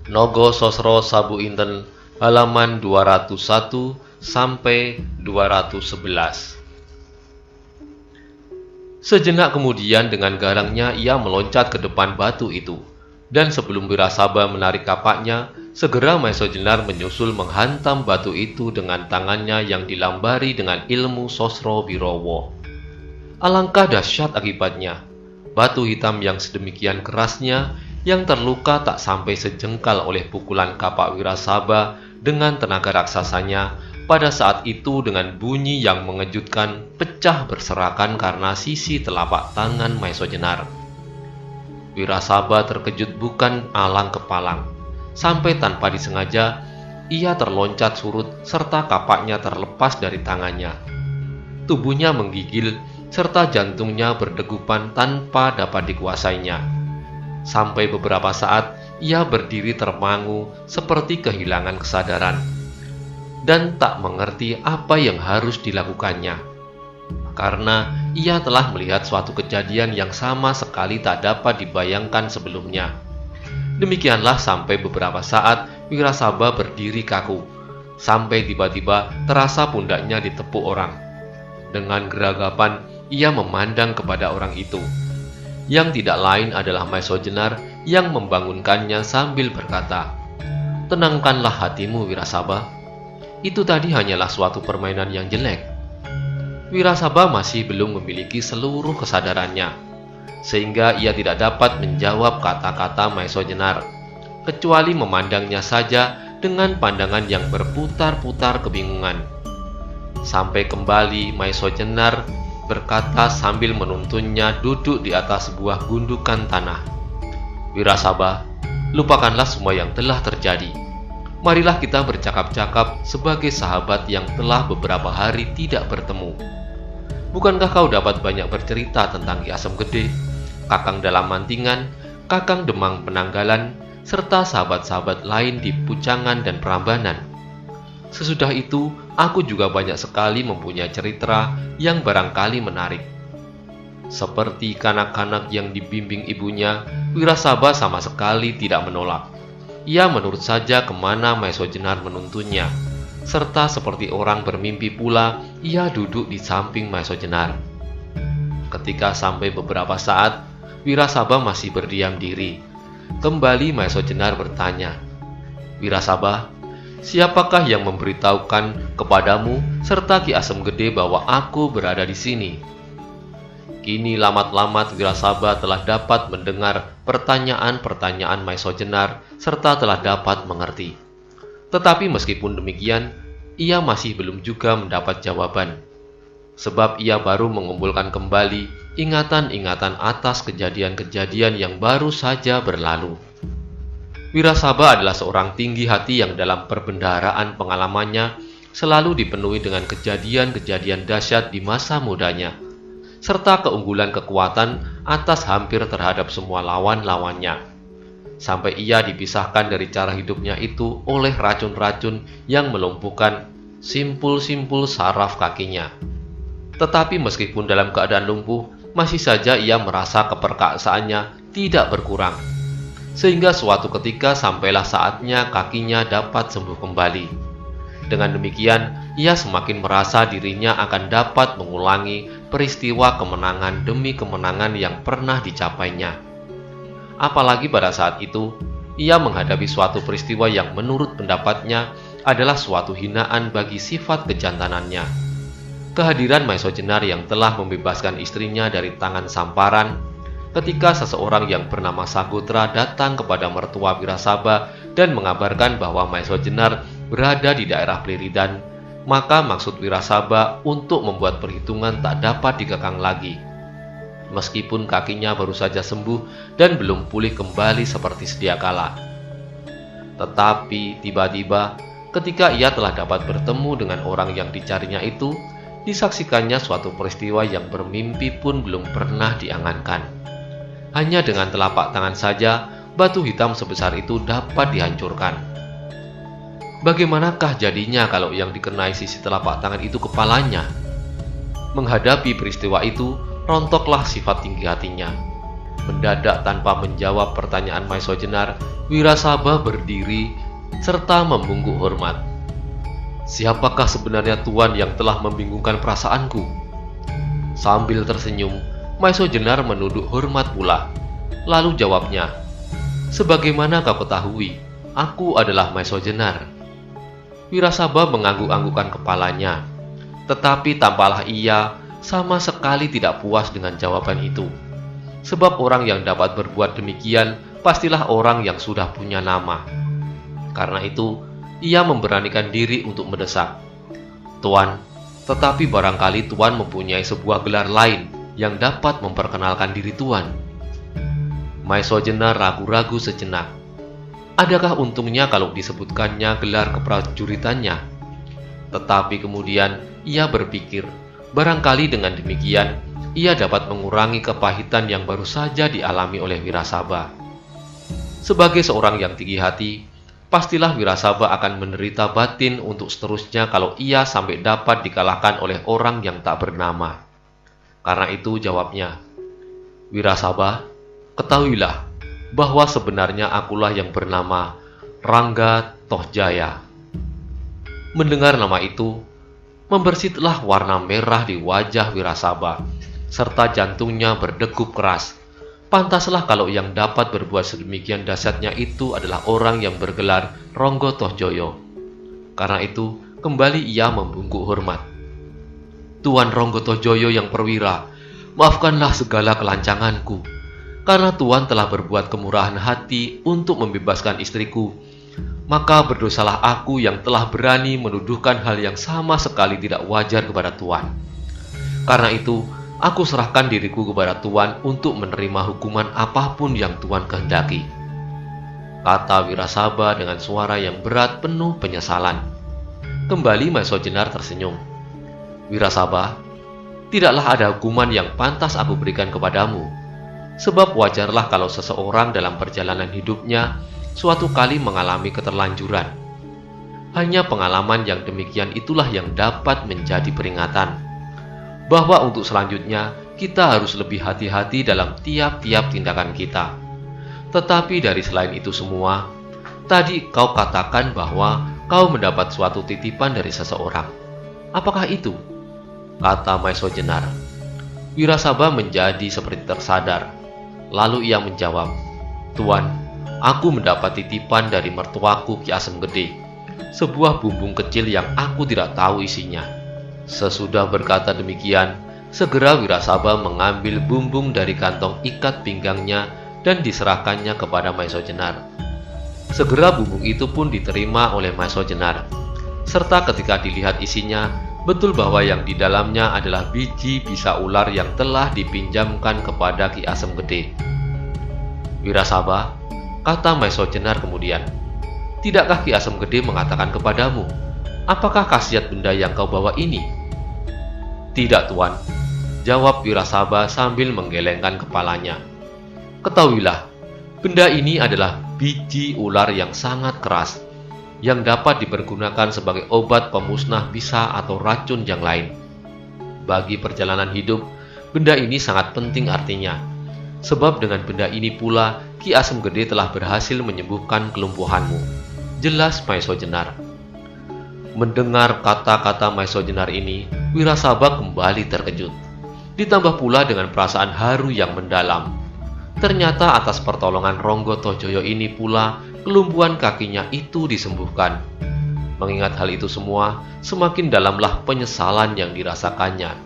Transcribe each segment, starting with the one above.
Nogo Sosro Sabu Inten halaman 201 sampai 211. Sejenak kemudian dengan garangnya ia meloncat ke depan batu itu, dan sebelum Wirasaba menarik kapaknya, segera Maisojenar menyusul menghantam batu itu dengan tangannya yang dilambari dengan ilmu Sosro Birowo. Alangkah dahsyat akibatnya. Batu hitam yang sedemikian kerasnya, yang terluka tak sampai sejengkal oleh pukulan kapak Wirasaba dengan tenaga raksasanya, pada saat itu dengan bunyi yang mengejutkan pecah berserakan karena sisi telapak tangan Maisojenar. Wirasaba terkejut bukan alang kepalang. Sampai tanpa disengaja, ia terloncat surut serta kapaknya terlepas dari tangannya. Tubuhnya menggigil serta jantungnya berdegupan tanpa dapat dikuasainya. Sampai beberapa saat ia berdiri termangu seperti kehilangan kesadaran dan tak mengerti apa yang harus dilakukannya, karena ia telah melihat suatu kejadian yang sama sekali tak dapat dibayangkan sebelumnya. Demikianlah sampai beberapa saat Wirasaba berdiri kaku, sampai tiba-tiba terasa pundaknya ditepuk orang. Dengan geragapan ia memandang kepada orang itu, yang tidak lain adalah Maisojenar yang membangunkannya sambil berkata, "Tenangkanlah hatimu, Wirasaba. Itu tadi hanyalah suatu permainan yang jelek." Wirasaba masih belum memiliki seluruh kesadarannya, sehingga ia tidak dapat menjawab kata-kata Maisojenar, kecuali memandangnya saja dengan pandangan yang berputar-putar kebingungan. Sampai kembali Maisojenar berkata sambil menuntunnya duduk di atas sebuah gundukan tanah, "Wirasaba, lupakanlah semua yang telah terjadi. Marilah kita bercakap-cakap sebagai sahabat yang telah beberapa hari tidak bertemu. Bukankah kau dapat banyak bercerita tentang Ki Asem Gede, Kakang Dalam Mantingan, Kakang Demang Penanggalan, serta sahabat-sahabat lain di Pucangan dan Prambanan? Sesudah itu, aku juga banyak sekali mempunyai cerita yang barangkali menarik." Seperti kanak-kanak yang dibimbing ibunya, Wirasaba sama sekali tidak menolak. Ia menurut saja kemana Maisojenar menuntunnya, serta seperti orang bermimpi pula, ia duduk di samping Maisojenar. Ketika sampai beberapa saat, Wirasaba masih berdiam diri. Kembali Maisojenar bertanya, "Wirasaba, siapakah yang memberitahukan kepadamu serta Ki Asem Gede bahwa aku berada di sini?" Kini lamat-lamat Wirasaba telah dapat mendengar pertanyaan-pertanyaan Maisojenar serta telah dapat mengerti. Tetapi meskipun demikian, ia masih belum juga mendapat jawaban, sebab ia baru mengumpulkan kembali ingatan-ingatan atas kejadian-kejadian yang baru saja berlalu. Wirasaba adalah seorang tinggi hati yang dalam perbendaharaan pengalamannya selalu dipenuhi dengan kejadian-kejadian dahsyat di masa mudanya, serta keunggulan kekuatan atas hampir terhadap semua lawan-lawannya, sampai ia dipisahkan dari cara hidupnya itu oleh racun-racun yang melumpuhkan simpul-simpul saraf kakinya. Tetapi meskipun dalam keadaan lumpuh, masih saja ia merasa keperkasaannya tidak berkurang, sehingga suatu ketika sampailah saatnya kakinya dapat sembuh kembali. Dengan demikian, ia semakin merasa dirinya akan dapat mengulangi peristiwa kemenangan demi kemenangan yang pernah dicapainya. Apalagi pada saat itu, ia menghadapi suatu peristiwa yang menurut pendapatnya adalah suatu hinaan bagi sifat kejantanannya. Kehadiran Maisojenar yang telah membebaskan istrinya dari tangan samparan, ketika seseorang yang bernama Sagotra datang kepada mertua Wirasaba dan mengabarkan bahwa Maisojenar berada di daerah Pleridan, maka maksud Wirasaba untuk membuat perhitungan tak dapat dikekang lagi. Meskipun kakinya baru saja sembuh dan belum pulih kembali seperti sedia kala. Tetapi tiba-tiba ketika ia telah dapat bertemu dengan orang yang dicarinya itu, disaksikannya suatu peristiwa yang bermimpi pun belum pernah diangankan. Hanya dengan telapak tangan saja, batu hitam sebesar itu dapat dihancurkan. Bagaimanakah jadinya kalau yang dikenai sisi telapak tangan itu kepalanya? Menghadapi peristiwa itu, rontoklah sifat tinggi hatinya. Mendadak tanpa menjawab pertanyaan Maesho Jenar, Wirasaba berdiri serta membungkuk hormat. "Siapakah sebenarnya Tuan yang telah membingungkan perasaanku?" Sambil tersenyum, Maesho Jenar menunduk hormat pula. Lalu jawabnya, "Sebagaimana kau ketahui, aku adalah Maesho Jenar." Wirasaba mengangguk-anggukkan kepalanya, tetapi tampaklah ia sama sekali tidak puas dengan jawaban itu. Sebab orang yang dapat berbuat demikian pastilah orang yang sudah punya nama. Karena itu, ia memberanikan diri untuk mendesak, "Tuan, tetapi barangkali Tuan mempunyai sebuah gelar lain yang dapat memperkenalkan diri Tuan." Maesho Jenar ragu-ragu sejenak. Adakah untungnya kalau disebutkannya gelar keprajuritannya? Tetapi kemudian ia berpikir, barangkali dengan demikian ia dapat mengurangi kepahitan yang baru saja dialami oleh Wirasaba. Sebagai seorang yang tinggi hati, pastilah Wirasaba akan menderita batin untuk seterusnya kalau ia sampai dapat dikalahkan oleh orang yang tak bernama. Karena itu jawabnya, "Wirasaba, ketahuilah bahwa sebenarnya akulah yang bernama Rangga Tohjaya." Mendengar nama itu, membersitlah warna merah di wajah Wirasaba, serta jantungnya berdegup keras. Pantaslah kalau yang dapat berbuat sedemikian dahsyatnya itu adalah orang yang bergelar Rangga Tohjaya. Karena itu, kembali ia membungkuk hormat. "Tuan Rangga Tohjaya yang perwira, maafkanlah segala kelancanganku. Karena Tuan telah berbuat kemurahan hati untuk membebaskan istriku, maka berdosalah aku yang telah berani menuduhkan hal yang sama sekali tidak wajar kepada Tuan. Karena itu, aku serahkan diriku kepada Tuan untuk menerima hukuman apapun yang Tuan kehendaki," kata Wirasaba dengan suara yang berat penuh penyesalan. Kembali Maesho Jenar tersenyum. "Wirasaba, tidaklah ada hukuman yang pantas aku berikan kepadamu. Sebab wajarlah kalau seseorang dalam perjalanan hidupnya suatu kali mengalami keterlanjuran. Hanya pengalaman yang demikian itulah yang dapat menjadi peringatan bahwa untuk selanjutnya kita harus lebih hati-hati dalam tiap-tiap tindakan kita. Tetapi dari selain itu semua, tadi kau katakan bahwa kau mendapat suatu titipan dari seseorang. Apakah itu?" kata Maesho Jenar. Wirasaba menjadi seperti tersadar. Lalu ia menjawab, "Tuan, aku mendapat titipan dari mertuaku Ki Asem Gede, sebuah bumbung kecil yang aku tidak tahu isinya." Sesudah berkata demikian, segera Wirasaba mengambil bumbung dari kantong ikat pinggangnya dan diserahkannya kepada Maesho Jenar. Segera bumbung itu pun diterima oleh Maesho Jenar, serta ketika dilihat isinya, betul bahwa yang di dalamnya adalah biji bisa ular yang telah dipinjamkan kepada Ki Asem Gede. "Wirasaba," kata Maesho Jenar kemudian, "tidakkah Ki Asem Gede mengatakan kepadamu, apakah khasiat benda yang kau bawa ini?" "Tidak, Tuan," jawab Wirasaba sambil menggelengkan kepalanya. "Ketahuilah, benda ini adalah biji ular yang sangat keras, yang dapat dipergunakan sebagai obat pemusnah bisa atau racun yang lain. Bagi perjalanan hidup, benda ini sangat penting artinya, sebab dengan benda ini pula Ki Asem Gede telah berhasil menyembuhkan kelumpuhanmu," jelas Maesho Jenar. Mendengar kata-kata Maesho Jenar ini, Wirasaba kembali terkejut, ditambah pula dengan perasaan haru yang mendalam. Ternyata atas pertolongan Rangga Tohjaya ini pula kelumpuhan kakinya itu disembuhkan. Mengingat hal itu semua, semakin dalamlah penyesalan yang dirasakannya.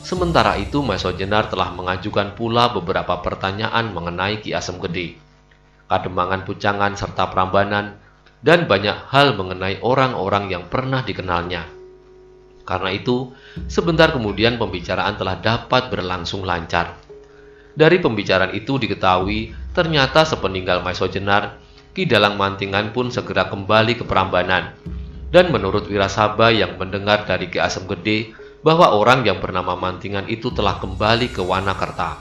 Sementara itu Maesho Jenar telah mengajukan pula beberapa pertanyaan mengenai Ki Asem Gede, Kademangan Pucangan serta Prambanan, dan banyak hal mengenai orang-orang yang pernah dikenalnya. Karena itu, sebentar kemudian pembicaraan telah dapat berlangsung lancar. Dari pembicaraan itu diketahui ternyata sepeninggal Maesho Jenar, Ki Dalang Mantingan pun segera kembali ke Prambanan. Dan menurut Wirasaba yang mendengar dari Ki Asem Gede bahwa orang yang bernama Mantingan itu telah kembali ke Wanakerta.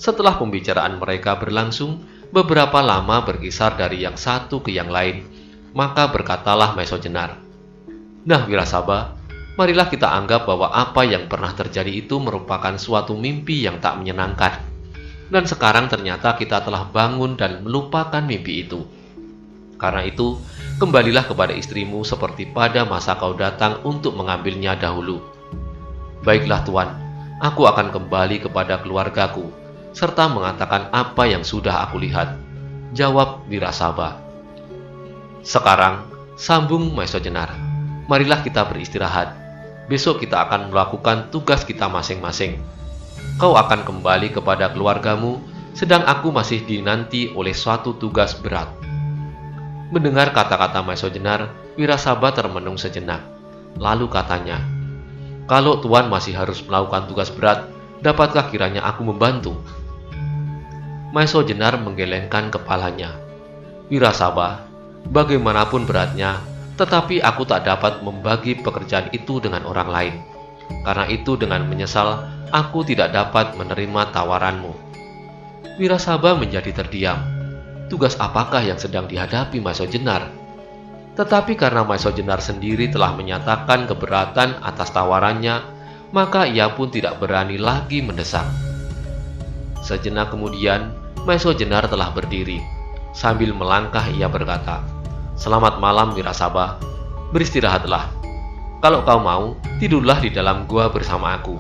Setelah pembicaraan mereka berlangsung, beberapa lama berkisar dari yang satu ke yang lain, maka berkatalah Maesho Jenar, "Nah Wirasaba, marilah kita anggap bahwa apa yang pernah terjadi itu merupakan suatu mimpi yang tak menyenangkan. Dan sekarang ternyata kita telah bangun dan melupakan mimpi itu. Karena itu, kembalilah kepada istrimu seperti pada masa kau datang untuk mengambilnya dahulu. Baiklah Tuan, aku akan kembali kepada keluargaku, serta mengatakan apa yang sudah aku lihat, jawab Wirasaba. Sekarang, sambung Maisojenar, marilah kita beristirahat. Besok kita akan melakukan tugas kita masing-masing. Kau akan kembali kepada keluargamu, sedang aku masih dinanti oleh suatu tugas berat. Mendengar kata-kata Maisojenar, Wirasaba termenung sejenak. Lalu katanya, kalau Tuan masih harus melakukan tugas berat, dapatkah kiranya aku membantu? Maisojenar menggelengkan kepalanya. Wirasaba, bagaimanapun beratnya, tetapi aku tak dapat membagi pekerjaan itu dengan orang lain. Karena itu dengan menyesal, aku tidak dapat menerima tawaranmu. Wirasaba menjadi terdiam. Tugas apakah yang sedang dihadapi Maisojenar? Tetapi karena Maisojenar sendiri telah menyatakan keberatan atas tawarannya, maka ia pun tidak berani lagi mendesak. Sejenak kemudian, Maisojenar telah berdiri. Sambil melangkah ia berkata, "Selamat malam Wirasaba, beristirahatlah. Kalau kau mau, tidurlah di dalam gua bersama aku.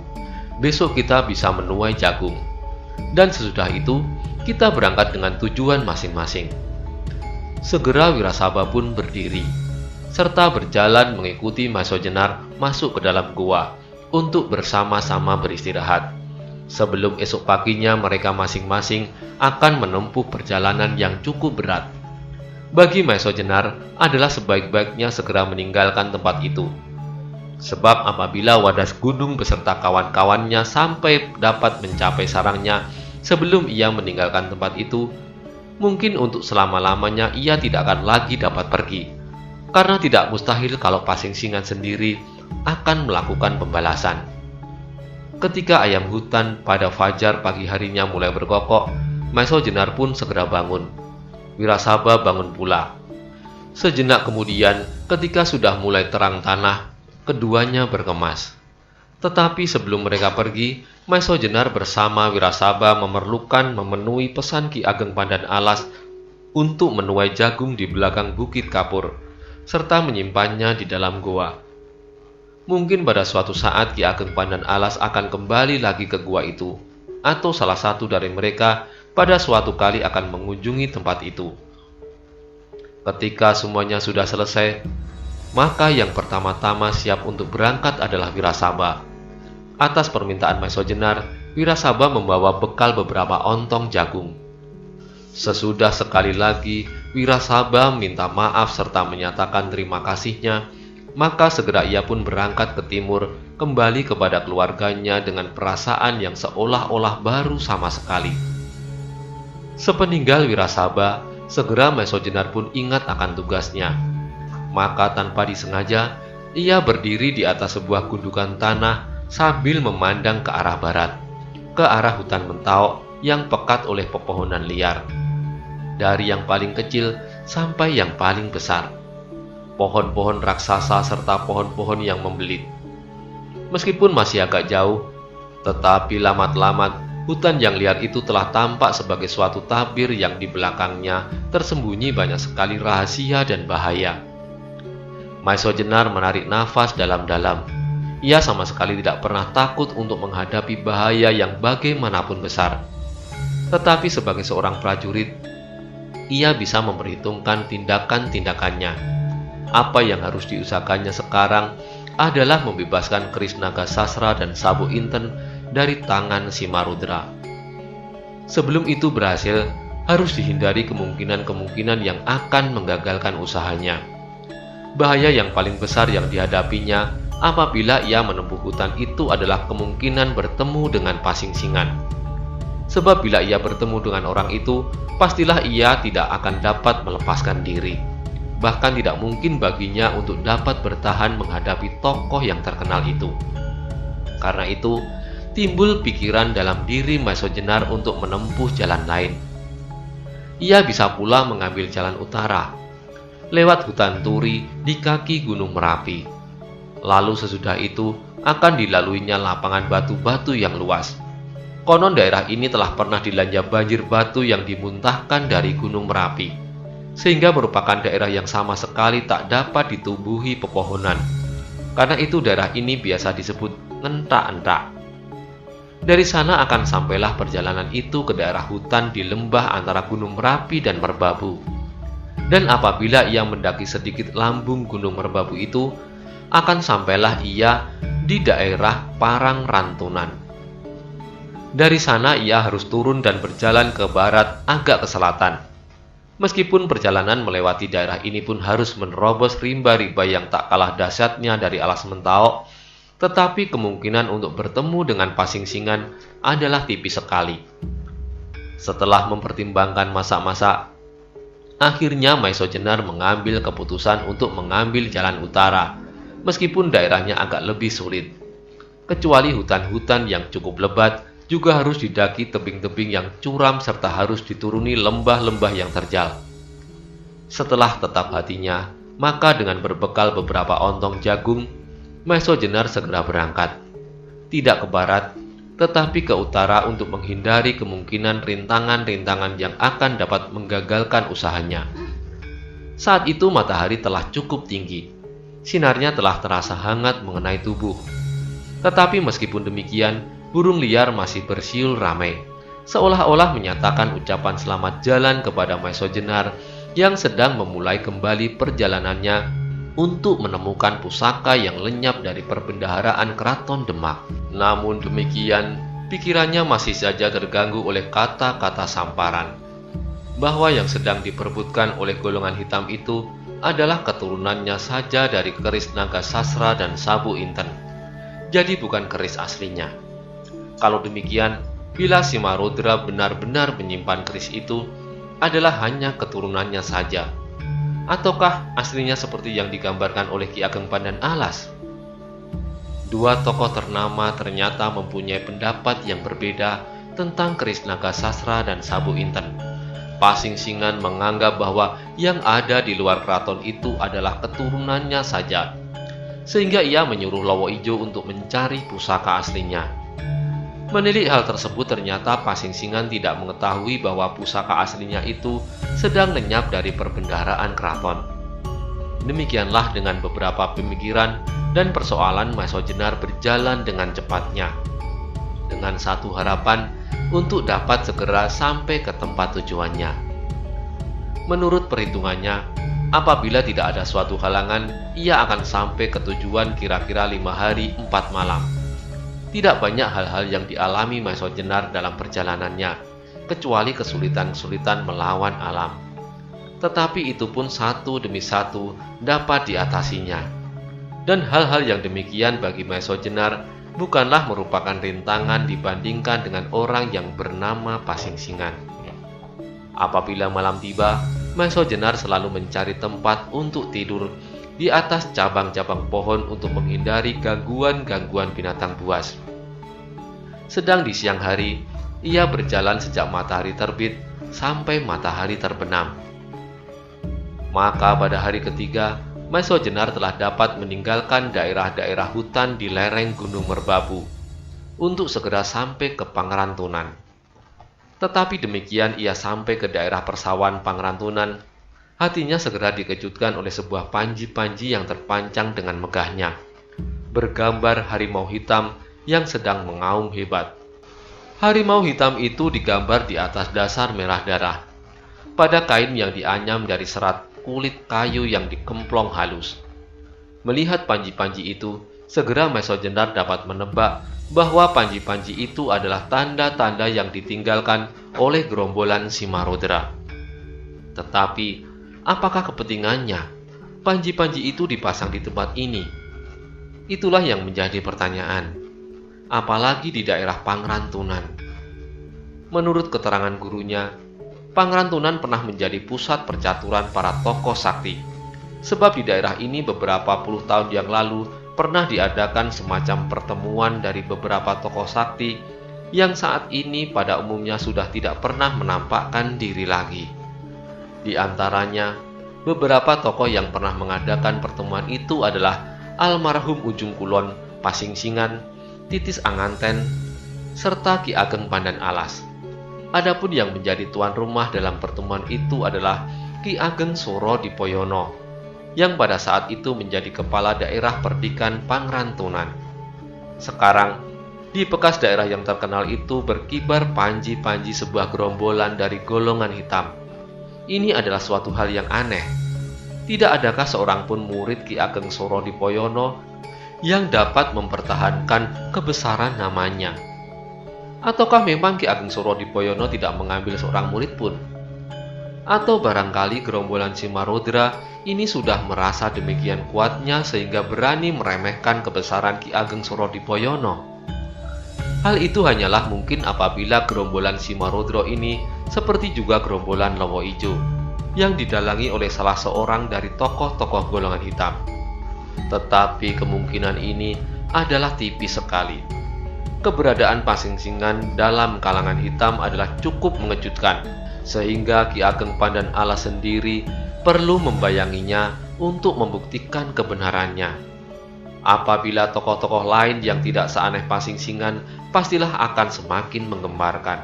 Besok kita bisa menuai jagung. Dan sesudah itu, kita berangkat dengan tujuan masing-masing." Segera Wirasaba pun berdiri, serta berjalan mengikuti Maisojenar masuk ke dalam gua untuk bersama-sama beristirahat. Sebelum esok paginya mereka masing-masing akan menempuh perjalanan yang cukup berat. Bagi Maisojenar adalah sebaik-baiknya segera meninggalkan tempat itu. Sebab apabila Wadas Gunung beserta kawan-kawannya sampai dapat mencapai sarangnya sebelum ia meninggalkan tempat itu, mungkin untuk selama-lamanya ia tidak akan lagi dapat pergi. Karena tidak mustahil kalau Pasingsingan sendiri akan melakukan pembalasan. Ketika ayam hutan pada fajar pagi harinya mulai berkokok, Maisojenar pun segera bangun. Wirasaba bangun pula. Sejenak kemudian, ketika sudah mulai terang tanah, keduanya berkemas. Tetapi sebelum mereka pergi, Maisojenar bersama Wirasaba memerlukan memenuhi pesan Ki Ageng Pandan Alas untuk menuai jagung di belakang Bukit Kapur, serta menyimpannya di dalam goa. Mungkin pada suatu saat Ki Ageng Pandan Alas akan kembali lagi ke gua itu, atau salah satu dari mereka pada suatu kali akan mengunjungi tempat itu. Ketika semuanya sudah selesai, maka yang pertama-tama siap untuk berangkat adalah Wirasaba. Atas permintaan Maisojenar, Wirasaba membawa bekal beberapa ontong jagung. Sesudah sekali lagi Wirasaba minta maaf serta menyatakan terima kasihnya, maka segera ia pun berangkat ke timur, kembali kepada keluarganya dengan perasaan yang seolah-olah baru sama sekali. Sepeninggal Wirasaba, segera Maisojenar pun ingat akan tugasnya. Maka tanpa disengaja, ia berdiri di atas sebuah gundukan tanah sambil memandang ke arah barat, ke arah hutan Mentawai yang pekat oleh pepohonan liar. Dari yang paling kecil sampai yang paling besar, pohon-pohon raksasa serta pohon-pohon yang membelit. Meskipun masih agak jauh, tetapi lamat-lamat hutan yang liar itu telah tampak sebagai suatu tabir yang di belakangnya tersembunyi banyak sekali rahasia dan bahaya. Maisojenar menarik nafas dalam-dalam. Ia sama sekali tidak pernah takut untuk menghadapi bahaya yang bagaimanapun besar. Tetapi sebagai seorang prajurit, ia bisa memperhitungkan tindakan-tindakannya. Apa yang harus diusahakannya sekarang adalah membebaskan keris naga sasra dan sabuk inten dari tangan si Marudra. Sebelum itu berhasil, harus dihindari kemungkinan-kemungkinan yang akan menggagalkan usahanya. Bahaya yang paling besar yang dihadapinya apabila ia menempuh hutan itu adalah kemungkinan bertemu dengan Pasingsingan. Sebab bila ia bertemu dengan orang itu, pastilah ia tidak akan dapat melepaskan diri. Bahkan tidak mungkin baginya untuk dapat bertahan menghadapi tokoh yang terkenal itu. Karena itu, timbul pikiran dalam diri Maisojenar untuk menempuh jalan lain. Ia bisa pula mengambil jalan utara, lewat hutan Turi di kaki Gunung Merapi. Lalu sesudah itu akan dilaluinya lapangan batu-batu yang luas. Konon daerah ini telah pernah dilanda banjir batu yang dimuntahkan dari Gunung Merapi, sehingga merupakan daerah yang sama sekali tak dapat ditumbuhi pepohonan. Karena itu daerah ini biasa disebut entak-entak. Dari sana akan sampailah perjalanan itu ke daerah hutan di lembah antara Gunung Merapi dan Merbabu. Dan apabila ia mendaki sedikit lambung Gunung Merbabu itu, akan sampailah ia di daerah Parangrantunan. Dari sana ia harus turun dan berjalan ke barat agak ke selatan. Meskipun perjalanan melewati daerah ini pun harus menerobos rimba-rimba yang tak kalah dahsyatnya dari alas Mentawai, tetapi kemungkinan untuk bertemu dengan Pasingsingan adalah tipis sekali. Setelah mempertimbangkan masak-masak, akhirnya Maiso Jenar mengambil keputusan untuk mengambil jalan utara, meskipun daerahnya agak lebih sulit. Kecuali hutan-hutan yang cukup lebat, juga harus didaki tebing-tebing yang curam serta harus dituruni lembah-lembah yang terjal. Setelah tetap hatinya, maka dengan berbekal beberapa ontong jagung, Maiso Jenar segera berangkat. Tidak ke barat, tetapi ke utara untuk menghindari kemungkinan rintangan-rintangan yang akan dapat menggagalkan usahanya. Saat itu matahari telah cukup tinggi. Sinarnya telah terasa hangat mengenai tubuh. Tetapi meskipun demikian, burung liar masih bersiul ramai, seolah-olah menyatakan ucapan selamat jalan kepada Maiso Jenar yang sedang memulai kembali perjalanannya untuk menemukan pusaka yang lenyap dari perbendaharaan Keraton Demak. Namun demikian, pikirannya masih saja terganggu oleh kata-kata samparan, bahwa yang sedang diperebutkan oleh golongan hitam itu adalah keturunannya saja dari keris Naga Sasra dan Sabu Inten, jadi bukan keris aslinya. Kalau demikian, bila Simarodra benar-benar menyimpan keris itu, adalah hanya keturunannya saja. Ataukah aslinya seperti yang digambarkan oleh Ki Ageng Pandan Alas? Dua tokoh ternama ternyata mempunyai pendapat yang berbeda tentang keris Naga Sasra dan Sabu Inten. Pasingsingan menganggap bahwa yang ada di luar keraton itu adalah keturunannya saja, sehingga ia menyuruh Lowo Ijo untuk mencari pusaka aslinya. Menilik hal tersebut, ternyata Pasingsingan tidak mengetahui bahwa pusaka aslinya itu sedang lenyap dari perbendaharaan keraton. Demikianlah dengan beberapa pemikiran dan persoalan Maiso Jenar berjalan dengan cepatnya, dengan satu harapan untuk dapat segera sampai ke tempat tujuannya. Menurut perhitungannya, apabila tidak ada suatu halangan, ia akan sampai ke tujuan kira-kira 5 hari 4 malam. Tidak banyak hal-hal yang dialami Maiso Jenar dalam perjalanannya, kecuali kesulitan-kesulitan melawan alam. Tetapi itu pun satu demi satu dapat diatasinya. Dan hal-hal yang demikian bagi Maiso Jenar bukanlah merupakan rintangan dibandingkan dengan orang yang bernama Pasingsingan. Apabila malam tiba, Maiso Jenar selalu mencari tempat untuk tidur di atas cabang-cabang pohon untuk menghindari gangguan-gangguan binatang buas. Sedang di siang hari, ia berjalan sejak matahari terbit sampai matahari terbenam. Maka pada hari ketiga, Maiso Jenar telah dapat meninggalkan daerah-daerah hutan di lereng Gunung Merbabu untuk segera sampai ke Pangrantunan. Tetapi demikian ia sampai ke daerah persawahan Pangrantunan, hatinya segera dikejutkan oleh sebuah panji-panji yang terpancang dengan megahnya, bergambar harimau hitam yang sedang mengaum hebat. Harimau hitam itu digambar di atas dasar merah darah, pada kain yang dianyam dari serat kulit kayu yang dikemplong halus. Melihat panji-panji itu, segera Maiso Jenar dapat menebak bahwa panji-panji itu adalah tanda-tanda yang ditinggalkan oleh gerombolan Simarodra. Tetapi apakah kepentingannya panji-panji itu dipasang di tempat ini? Itulah yang menjadi pertanyaan, apalagi di daerah Pangrantunan. Menurut keterangan gurunya, Pangrantunan pernah menjadi pusat percaturan para tokoh sakti, sebab di daerah ini beberapa puluh tahun yang lalu pernah diadakan semacam pertemuan dari beberapa tokoh sakti yang saat ini pada umumnya sudah tidak pernah menampakkan diri lagi. Di antaranya, beberapa tokoh yang pernah mengadakan pertemuan itu adalah almarhum Ujung Kulon Pasingsingan, Titis Anganten, serta Ki Ageng Pandan Alas. Adapun yang menjadi tuan rumah dalam pertemuan itu adalah Ki Ageng Suro Dipoyono, yang pada saat itu menjadi kepala daerah Perdikan Pangrantunan. Sekarang, di bekas daerah yang terkenal itu berkibar panji-panji sebuah gerombolan dari golongan hitam. Ini adalah suatu hal yang aneh. Tidak adakah seorang pun murid Ki Ageng Suro Dipoyono yang dapat mempertahankan kebesaran namanya? Ataukah memang Ki Ageng Suro Dipoyono tidak mengambil seorang murid pun? Atau barangkali gerombolan Simarodra ini sudah merasa demikian kuatnya sehingga berani meremehkan kebesaran Ki Ageng Suro Dipoyono? Hal itu hanyalah mungkin apabila gerombolan Simarodra ini seperti juga gerombolan Lowo Ijo yang didalangi oleh salah seorang dari tokoh-tokoh golongan hitam. Tetapi kemungkinan ini adalah tipis sekali. Keberadaan Pasingsingan dalam kalangan hitam adalah cukup mengejutkan, sehingga Ki Ageng Pandan Alas sendiri perlu membayanginya untuk membuktikan kebenarannya. Apabila tokoh-tokoh lain yang tidak seaneh Pasingsingan, pastilah akan semakin menggembarkan.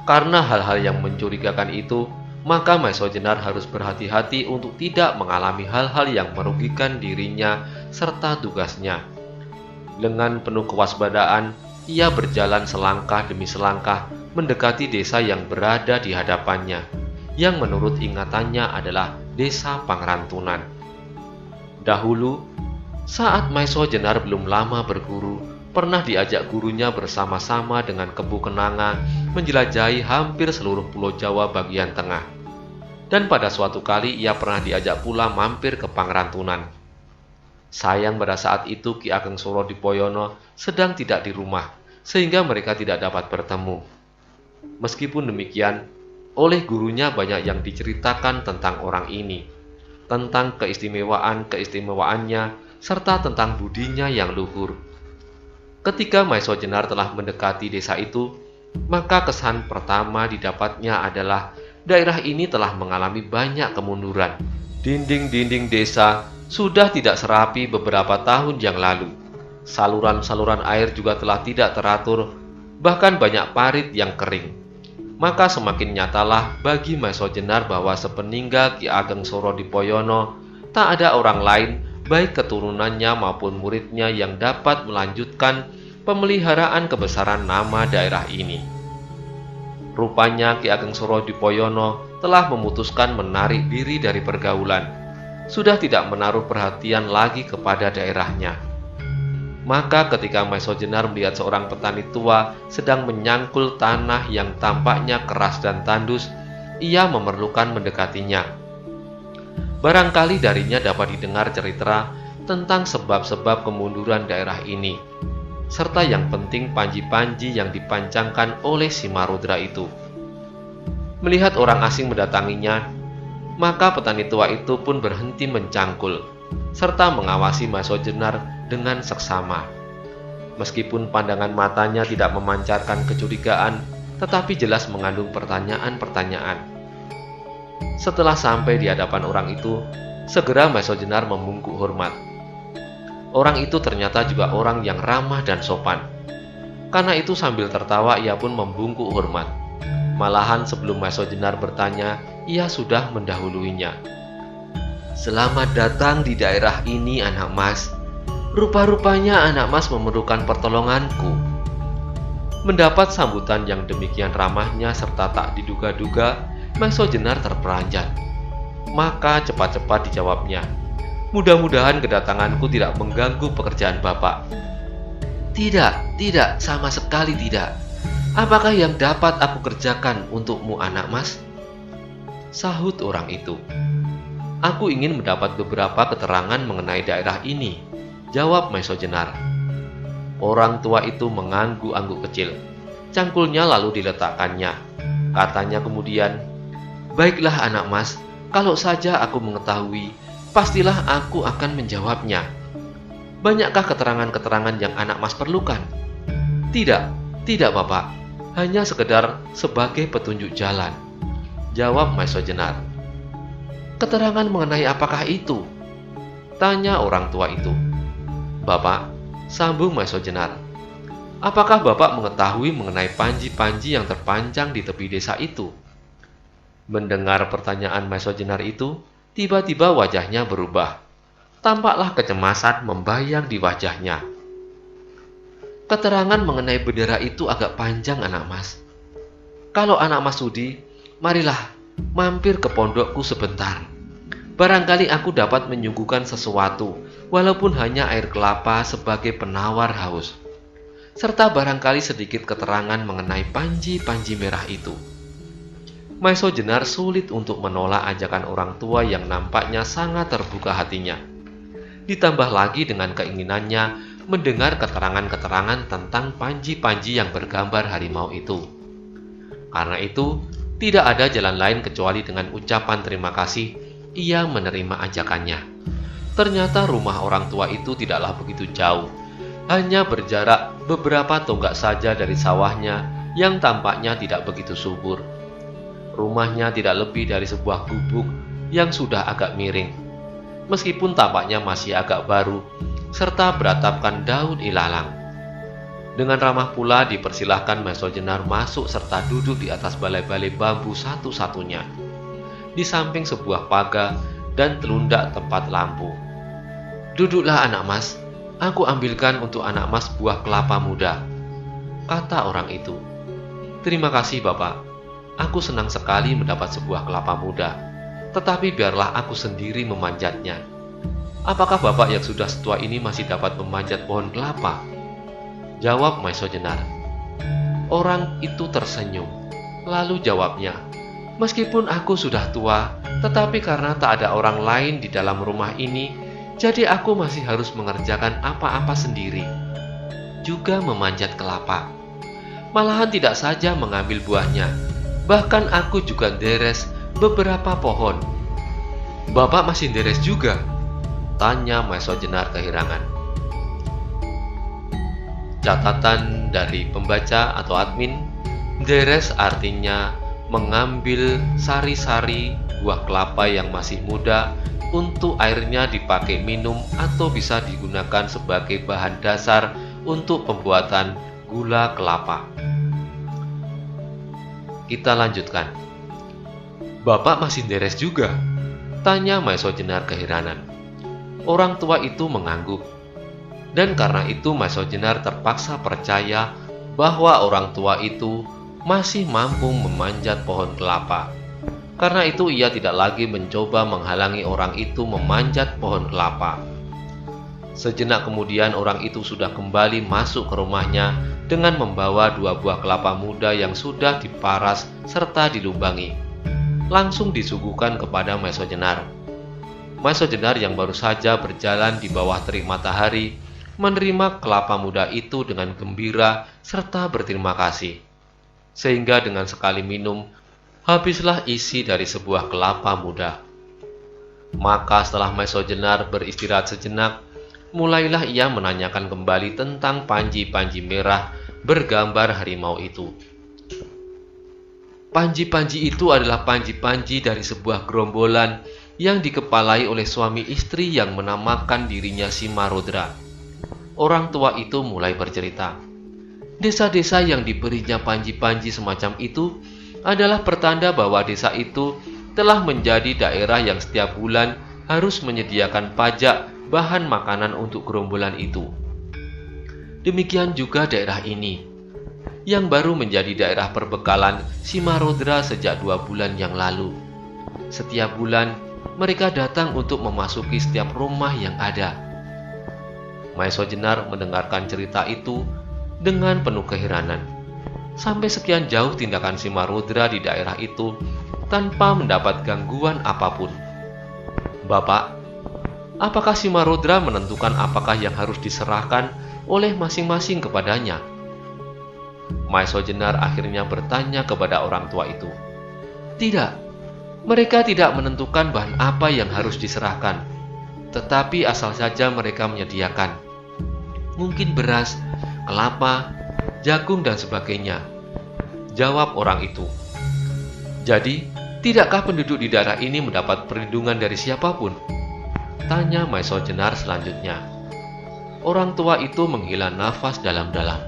Karena hal-hal yang mencurigakan itu, maka Maeso Jenar harus berhati-hati untuk tidak mengalami hal-hal yang merugikan dirinya serta tugasnya. Dengan penuh kewaspadaan, ia berjalan selangkah demi selangkah mendekati desa yang berada di hadapannya, yang menurut ingatannya adalah Desa Pangrantunan. Dahulu, saat Maeso Jenar belum lama berguru, pernah diajak gurunya bersama-sama dengan Kebu Kenanga menjelajahi hampir seluruh Pulau Jawa bagian tengah. Dan pada suatu kali ia pernah diajak pula mampir ke Pangrantunan. Sayang pada saat itu Ki Ageng Suro Dipoyono sedang tidak di rumah, sehingga mereka tidak dapat bertemu. Meskipun demikian, oleh gurunya banyak yang diceritakan tentang orang ini, tentang keistimewaan-keistimewaannya, serta tentang budinya yang luhur. Ketika Maeso Jenar telah mendekati desa itu, maka kesan pertama didapatnya adalah daerah ini telah mengalami banyak kemunduran. Dinding-dinding desa sudah tidak serapi beberapa tahun yang lalu. Saluran-saluran air juga telah tidak teratur, bahkan banyak parit yang kering. Maka semakin nyatalah bagi Maeso Jenar bahwa sepeninggal Ki Ageng Suro Dipoyono, tak ada orang lain, baik keturunannya maupun muridnya yang dapat melanjutkan pemeliharaan kebesaran nama daerah ini. Rupanya Ki Ageng Suro Dipoyono telah memutuskan menarik diri dari pergaulan, sudah tidak menaruh perhatian lagi kepada daerahnya. Maka ketika Maeso Jenar melihat seorang petani tua sedang menyangkul tanah yang tampaknya keras dan tandus, ia memerlukan mendekatinya. Barangkali darinya dapat didengar cerita tentang sebab-sebab kemunduran daerah ini, serta yang penting panji-panji yang dipancangkan oleh Simarodra itu. Melihat orang asing mendatanginya, maka petani tua itu pun berhenti mencangkul, serta mengawasi Maeso Jenar dengan seksama. Meskipun pandangan matanya tidak memancarkan kecurigaan, tetapi jelas mengandung pertanyaan-pertanyaan. Setelah sampai di hadapan orang itu, segera Maeso Jenar membungkuk hormat. Orang itu ternyata juga orang yang ramah dan sopan. Karena itu sambil tertawa ia pun membungkuk hormat. Malahan sebelum Maeso Jenar bertanya, ia sudah mendahuluinya. "Selamat datang di daerah ini, anak mas. Rupa-rupanya anak mas memerlukan pertolonganku." Mendapat sambutan yang demikian ramahnya serta tak diduga-duga, Maeso Jenar terperanjat. Maka cepat-cepat dijawabnya, "Mudah-mudahan kedatanganku tidak mengganggu pekerjaan Bapak." Tidak, sama sekali tidak. Apakah yang dapat aku kerjakan untukmu, anak mas?" Sahut orang itu. "Aku ingin mendapat beberapa keterangan mengenai daerah ini," jawab Maeso Jenar. Orang tua itu mengangguk-angguk kecil. Cangkulnya lalu diletakkannya. Katanya kemudian, "Baiklah anak mas, kalau saja aku mengetahui, pastilah aku akan menjawabnya. Banyakkah keterangan-keterangan yang anak mas perlukan?" Tidak Bapak. Hanya sekedar sebagai petunjuk jalan," jawab Maeso Jenar. "Keterangan mengenai apakah itu?" tanya orang tua itu. "Bapak," sambung Maeso Jenar, Apakah Bapak mengetahui mengenai panji-panji yang terpanjang di tepi desa itu?" Mendengar pertanyaan Maison Jenar itu, tiba-tiba wajahnya berubah. Tampaklah kecemasan membayang di wajahnya. "Keterangan mengenai bendera itu agak panjang, anak mas. Kalau anak mas sudi, marilah mampir ke pondokku sebentar. Barangkali aku dapat menyuguhkan sesuatu, walaupun hanya air kelapa sebagai penawar haus. Serta barangkali sedikit keterangan mengenai panji-panji merah itu." Maison Jenar sulit untuk menolak ajakan orang tua yang nampaknya sangat terbuka hatinya. Ditambah lagi dengan keinginannya mendengar keterangan-keterangan tentang panji-panji yang bergambar harimau itu. Karena itu, tidak ada jalan lain kecuali dengan ucapan terima kasih ia menerima ajakannya. Ternyata rumah orang tua itu tidaklah begitu jauh, hanya berjarak beberapa tonggak saja dari sawahnya yang tampaknya tidak begitu subur. Rumahnya tidak lebih dari sebuah gubuk yang sudah agak miring, meskipun tampaknya masih agak baru, serta beratapkan daun ilalang. Dengan ramah pula dipersilahkan Maison Jenar masuk serta duduk di atas balai-balai bambu satu-satunya, di samping sebuah pagar dan telundak tempat lampu. "Duduklah anak mas, aku ambilkan untuk anak mas buah kelapa muda," kata orang itu. "Terima kasih Bapak, aku senang sekali mendapat sebuah kelapa muda, tetapi biarlah aku sendiri memanjatnya." "Apakah Bapak yang sudah setua ini masih dapat memanjat pohon kelapa?" jawab Maison Jenar. Orang itu tersenyum, lalu jawabnya, "Meskipun aku sudah tua, tetapi karena tak ada orang lain di dalam rumah ini, jadi aku masih harus mengerjakan apa-apa sendiri. Juga memanjat kelapa. Malahan tidak saja mengambil buahnya, bahkan aku juga deres beberapa pohon." "Bapak masih deres juga?" tanya Maison Jenar keherangan. Catatan dari pembaca atau admin, deres artinya mengambil sari-sari buah kelapa yang masih muda untuk airnya dipakai minum atau bisa digunakan sebagai bahan dasar untuk pembuatan gula kelapa. Kita lanjutkan. "Bapak masih deres juga?" tanya Maison Jenar keheranan. Orang tua itu mengangguk. Dan karena itu Maison Jenar terpaksa percaya bahwa orang tua itu masih mampu memanjat pohon kelapa. Karena itu ia tidak lagi mencoba menghalangi orang itu memanjat pohon kelapa. Sejenak kemudian orang itu sudah kembali masuk ke rumahnya dengan membawa 2 buah kelapa muda yang sudah diparas serta dilubangi. Langsung disuguhkan kepada Maison Jenar. Maison Jenar yang baru saja berjalan di bawah terik matahari menerima kelapa muda itu dengan gembira serta berterima kasih. Sehingga dengan sekali minum, habislah isi dari sebuah kelapa muda. Maka setelah Maison Jenar beristirahat sejenak, mulailah ia menanyakan kembali tentang panji-panji merah bergambar harimau itu. Panji-panji itu adalah panji-panji dari sebuah gerombolan yang dikepalai oleh suami istri yang menamakan dirinya Simarodra. Orang tua itu mulai bercerita. Desa-desa yang diberinya panji-panji semacam itu adalah pertanda bahwa desa itu telah menjadi daerah yang setiap bulan harus menyediakan pajak bahan makanan untuk gerombolan itu. Demikian juga daerah ini, yang baru menjadi daerah perbekalan Simarodra sejak 2 bulan yang lalu. Setiap bulan, mereka datang untuk memasuki setiap rumah yang ada. Maison Jenar mendengarkan cerita itu dengan penuh keheranan. Sampai sekian jauh tindakan Simarodra di daerah itu tanpa mendapat gangguan apapun. "Bapak, apakah Simarodra menentukan apakah yang harus diserahkan oleh masing-masing kepadanya?" Maison Jenar akhirnya bertanya kepada orang tua itu. "Tidak, mereka tidak menentukan bahan apa yang harus diserahkan, tetapi asal saja mereka menyediakan. Mungkin beras, kelapa, jagung, dan sebagainya," jawab orang itu. "Jadi, tidakkah penduduk di daerah ini mendapat perlindungan dari siapapun?" tanya Maison Jenar selanjutnya. Orang tua itu menghela nafas dalam-dalam.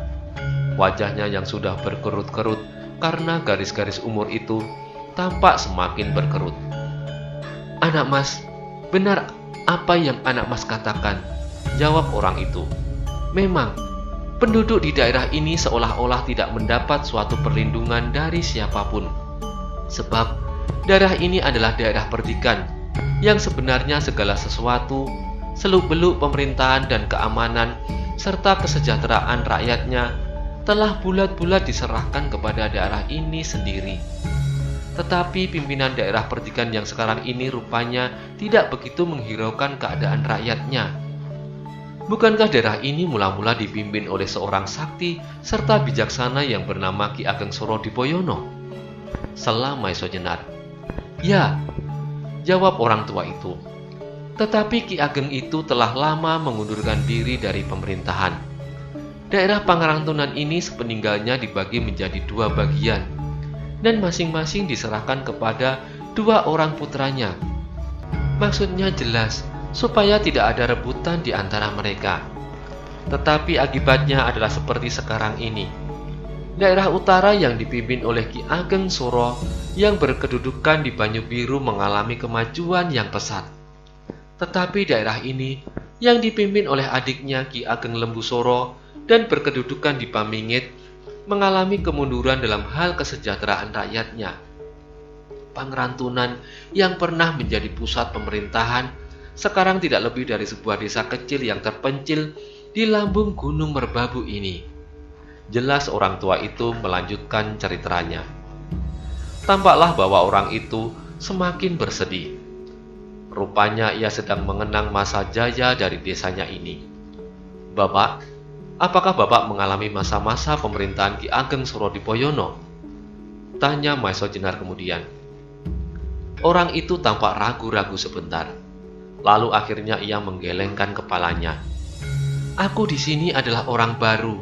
Wajahnya yang sudah berkerut-kerut karena garis-garis umur itu tampak semakin berkerut. "Anak Mas, benar apa yang anak Mas katakan," jawab orang itu. "Memang, penduduk di daerah ini seolah-olah tidak mendapat suatu perlindungan dari siapapun. Sebab daerah ini adalah daerah perdikan, yang sebenarnya segala sesuatu, seluk-beluk pemerintahan dan keamanan, serta kesejahteraan rakyatnya telah bulat-bulat diserahkan kepada daerah ini sendiri. Tetapi pimpinan daerah perdikan yang sekarang ini rupanya tidak begitu menghiraukan keadaan rakyatnya. Bukankah daerah ini mula-mula dipimpin oleh seorang sakti serta bijaksana yang bernama Ki Ageng Suro Dipoyono?" Sela Maiso Jenar. "Ya," jawab orang tua itu. "Tetapi Ki Ageng itu telah lama mengundurkan diri dari pemerintahan. Daerah Pangerantunan ini sepeninggalnya dibagi menjadi 2 bagian, dan masing-masing diserahkan kepada 2 orang putranya. Maksudnya jelas, supaya tidak ada rebutan di antara mereka. Tetapi akibatnya adalah seperti sekarang ini. Daerah utara yang dipimpin oleh Ki Ageng Suro yang berkedudukan di Banyu Biru mengalami kemajuan yang pesat. Tetapi daerah ini yang dipimpin oleh adiknya Ki Ageng Lembu Soro dan berkedudukan di Pamingit mengalami kemunduran dalam hal kesejahteraan rakyatnya. Pangerantunan yang pernah menjadi pusat pemerintahan sekarang tidak lebih dari sebuah desa kecil yang terpencil di lambung Gunung Merbabu ini." Jelas orang tua itu melanjutkan ceritanya. Tampaklah bahwa orang itu semakin bersedih. Rupanya ia sedang mengenang masa jaya dari desanya ini. "Bapak, apakah Bapak mengalami masa-masa pemerintahan Ki Ageng Suro Dipoyono?" tanya Maiso Jenar kemudian. Orang itu tampak ragu-ragu sebentar. Lalu akhirnya ia menggelengkan kepalanya. "Aku di sini adalah orang baru,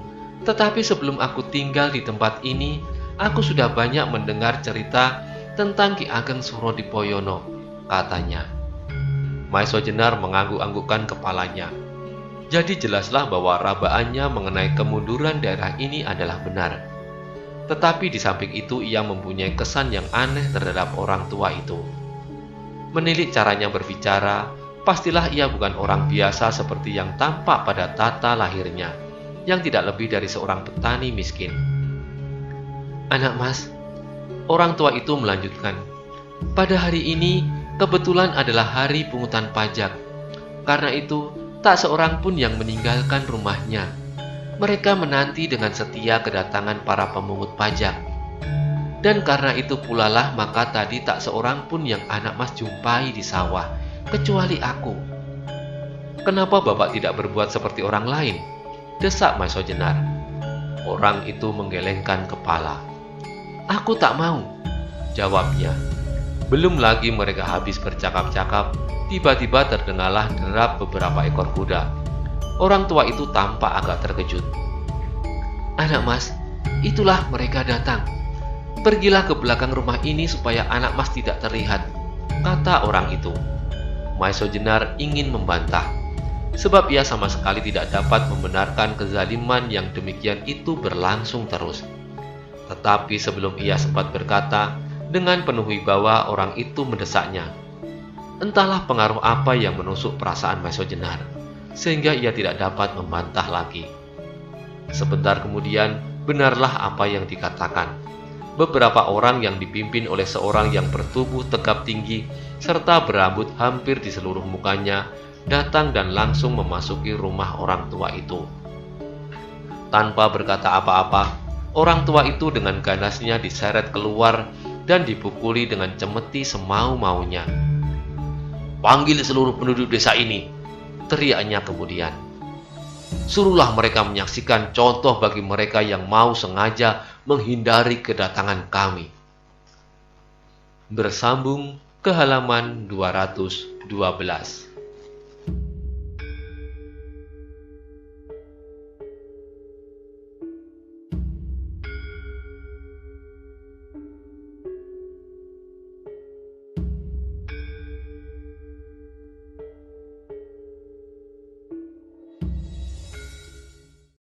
tetapi sebelum aku tinggal di tempat ini, aku sudah banyak mendengar cerita tentang Ki Ageng Suro Dipoyono," katanya. Maiso Jenar mengangguk-anggukkan kepalanya. Jadi jelaslah bahwa rabaannya mengenai kemunduran daerah ini adalah benar. Tetapi di samping itu ia mempunyai kesan yang aneh terhadap orang tua itu. Menilik caranya berbicara, pastilah ia bukan orang biasa seperti yang tampak pada tata lahirnya, yang tidak lebih dari seorang petani miskin. "Anak Mas," orang tua itu melanjutkan, "pada hari ini kebetulan adalah hari pungutan pajak. Karena itu, tak seorang pun yang meninggalkan rumahnya. Mereka menanti dengan setia kedatangan para pemungut pajak. Dan karena itu pula lah maka tadi tak seorang pun yang anak Mas jumpai di sawah, kecuali aku." "Kenapa Bapak tidak berbuat seperti orang lain?" desak Maiso Jenar. Orang itu menggelengkan kepala. "Aku tak mau," jawabnya. Belum lagi mereka habis bercakap-cakap, tiba-tiba terdengarlah derap beberapa ekor kuda. Orang tua itu tampak agak terkejut. "Anak Mas, itulah mereka datang. Pergilah ke belakang rumah ini supaya anak Mas tidak terlihat," kata orang itu. Maiso Jenar ingin membantah, sebab ia sama sekali tidak dapat membenarkan kezaliman yang demikian itu berlangsung terus. Tetapi sebelum ia sempat berkata, dengan penuh wibawa orang itu mendesaknya. Entahlah pengaruh apa yang menusuk perasaan Maiso Jenar, sehingga ia tidak dapat membantah lagi. Sebentar kemudian, benarlah apa yang dikatakan. Beberapa orang yang dipimpin oleh seorang yang bertubuh tegap tinggi serta berambut hampir di seluruh mukanya datang dan langsung memasuki rumah orang tua itu. Tanpa berkata apa-apa, orang tua itu dengan ganasnya diseret keluar dan dipukuli dengan cemeti semau-maunya. "Panggil seluruh penduduk desa ini," teriaknya kemudian. "Suruhlah mereka menyaksikan contoh bagi mereka yang mau sengaja menghindari kedatangan kami." Bersambung ke halaman 212.